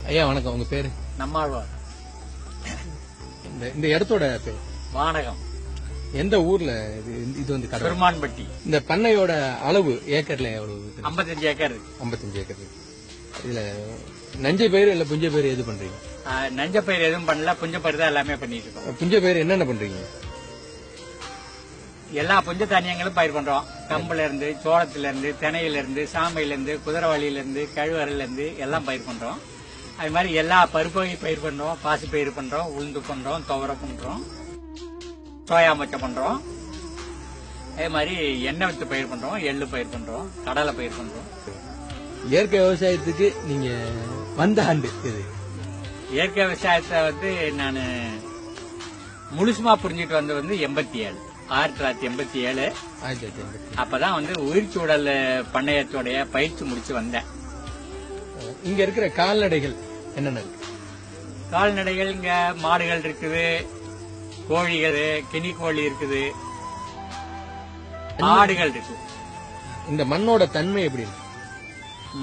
ஐயா வணக்கம். உங்க பேரு? நம்மாழ்வார். இந்த இடத்தோட பேர்? வானகம். எந்த ஊர்ல இது வந்து? பெருமான்பட்டி. இந்த பண்ணையோட அளவு ஏக்கர்ல எவ்வளவு? 55 ஏக்கர். 55 ஏக்கர். இதுல நஞ்சை பயிர் இல்ல புஞ்ச பயிர் எது பண்றீங்க? நஞ்ச பயிர் எதுவும் பண்ணல, புஞ்ச பயிர் தான் எல்லாமே பண்ணிட்டு இருக்கோம். புஞ்ச பயிர் என்னென்ன பண்றீங்க? எல்லா புஞ்ச தானியங்களும் பயிர் பண்றோம். கம்புல இருந்து, சோளத்துல இருந்து, திணையில இருந்து, சாமையில இருந்து, குதிரைவாளியில இருந்து, கழுவறையில இருந்து எல்லாம் பயிர் பண்றோம். அது மாதிரி எல்லா பருப்பு வகை பயிர் பண்றோம். பாசி பயிர் பண்றோம், உளுந்து பண்றோம், துவரை பண்றோம், சோயா மச்சை பண்றோம். அதே மாதிரி எண்ணெய் வித்து பயிர் பண்றோம், எள்ளு பயிர் பண்றோம், கடலை பயிர் பண்றோம். இயற்கை விவசாயத்துக்கு நீங்க வந்த ஆண்டு இது? இயற்கை விவசாயத்தை வந்து நான் முழுசுமா புரிஞ்சுட்டு வந்து 87, 1987. அப்பதான் வந்து உயிர்ச்சூழல் பண்ணையத்தோடைய பயிற்சி முடிச்சு வந்தேன். இங்க இருக்கிற கால்நடைகள் என்னென்ன இருக்கு? கால்நடைகள் இங்க மாடுகள் இருக்குது, கோழிகள், கினி கோழி இருக்குது, ஆடுகள் இருக்கு. இந்த மண்ணோட தன்மை எப்படி இருக்கு?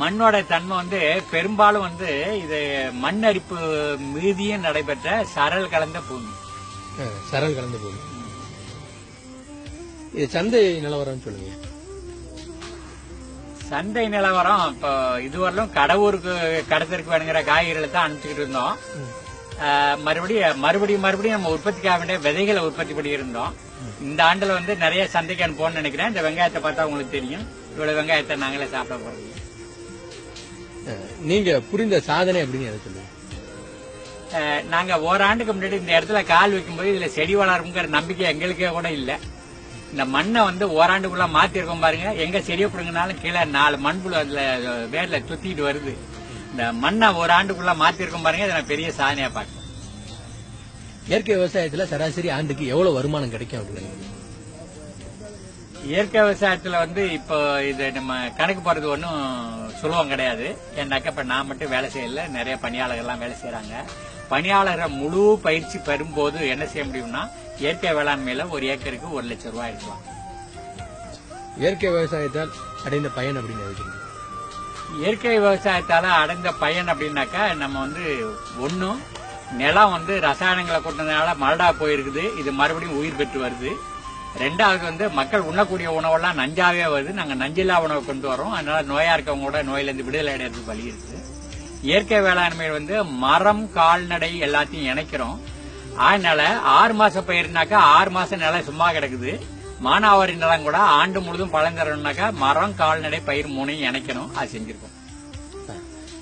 மண்ணோட தன்மை வந்து பெரும்பாலும் வந்து இது மண் அரிப்பு மீதியும் நடைபெற்ற சரல் கலந்த பூமி. சரல் கலந்த பூமி. இது சந்தை நிலவரம் சொல்லுங்க. சந்தை நிலவரம் இப்போ இதுவரையிலும் கடவுருக்கு கடத்திற்கு வேணுங்கிற காய்கறிகளை தான் அனுப்பிச்சுக்கிட்டு இருந்தோம். மறுபடியும் நம்ம உற்பத்திக்காக வேண்டிய விதைகளை உற்பத்தி பண்ணி இருந்தோம். இந்த ஆண்டுல வந்து நிறைய சந்தைக்கு அனுப்போம்னு நினைக்கிறேன். இந்த வெங்காயத்தை பார்த்தா உங்களுக்கு தெரியும். இவ்வளவு வெங்காயத்தை நாங்களே சாப்பிட போறோம். நீங்க புரிந்த சாதனை அப்படின்னு சொல்லுங்க. நாங்க ஓராண்டுக்கு முன்னாடி இந்த இடத்துல கால் வைக்கும்போது இதுல செடி வளருங்கிற நம்பிக்கை எங்களுக்கே கூட இல்ல. இந்த மண்ணை வந்து ஓராண்டுக்குள்ள மாத்திருக்கோம் பாருங்க. எங்க செடியை பிடுங்கினாலும் கீழே 4 மண்புழு அதுல வேர்ல சுத்திட்டு வருது. இந்த மண்ணை ஓராண்டுக்குள்ள மாத்திருக்கோம் பாருங்க. இதை நான் பெரிய சாதனையா பார்க்கிறேன். இயற்கை விவசாயத்துல சராசரி ஆண்டுக்கு எவ்வளவு வருமானம் கிடைக்கும் அப்படின்னு? இயற்கை விவசாயத்துல வந்து இப்போ இது நம்ம கணக்கு போறது ஒன்றும் சுலபம் கிடையாது. ஏன்னாக்க இப்ப நான் மட்டும் வேலை செய்யல, நிறைய பணியாளர்கள்லாம் வேலை செய்யறாங்க. பணியாளர்கள் முழு பயிற்சி பெறும்போது என்ன செய்ய முடியும்னா இயற்கை வேளாண்மையில ஒரு ஏக்கருக்கு 1 லட்சம் ரூபாய் எடுக்கலாம். இயற்கை விவசாயத்தால் அடைந்த பயன் அப்படின்னு? இயற்கை விவசாயத்தால அடைந்த பயன் அப்படின்னாக்கா நம்ம வந்து ஒன்னும் நிலம் வந்து ரசாயனங்களை கொண்டதுனால மலடா போயிருக்குது. இது மறுபடியும் உயிர் பெற்று வருது. 2வது வந்து மக்கள் உண்ணக்கூடிய உணவெல்லாம் நஞ்சாவே வருது. நாங்க நஞ்சில்லா உணவை கொண்டு வரோம். அதனால நோயா இருக்கவங்க கூட நோயிலிருந்து விடுதலை அடையிறதுக்கு வழி இருக்கு. இயற்கை வேளாண்மை வந்து மரம், கால்நடை எல்லாத்தையும் இணைக்கிறோம். அதனால 6 மாச பயிர்னாக்கா 6 மாசம் நிலம் சும்மா கிடக்குது. மானாவாரி நிலம் கூட ஆண்டு முழுதும் பலன் தரணும்னாக்கா மரம், கால்நடை, பயிர் 3ஐயும் இணைக்கணும். அது செஞ்சிருக்கோம்.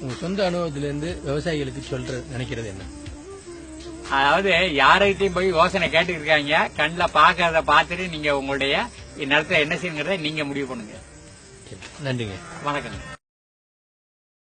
உங்க சொந்த அனுபவத்திலிருந்து விவசாயிகளுக்கு நினைக்கிறது என்ன? அதாவது யார்கிட்டையும் போய் யோசனை கேட்டுக்கிட்டு இருக்காங்க. கண்ணில் பாக்கிறத பார்த்துட்டு நீங்க உங்களுடைய நிலத்தை என்ன செய்யுங்கிறத நீங்க முடிவு பண்ணுங்க. நன்றிங்க. வணக்கங்க.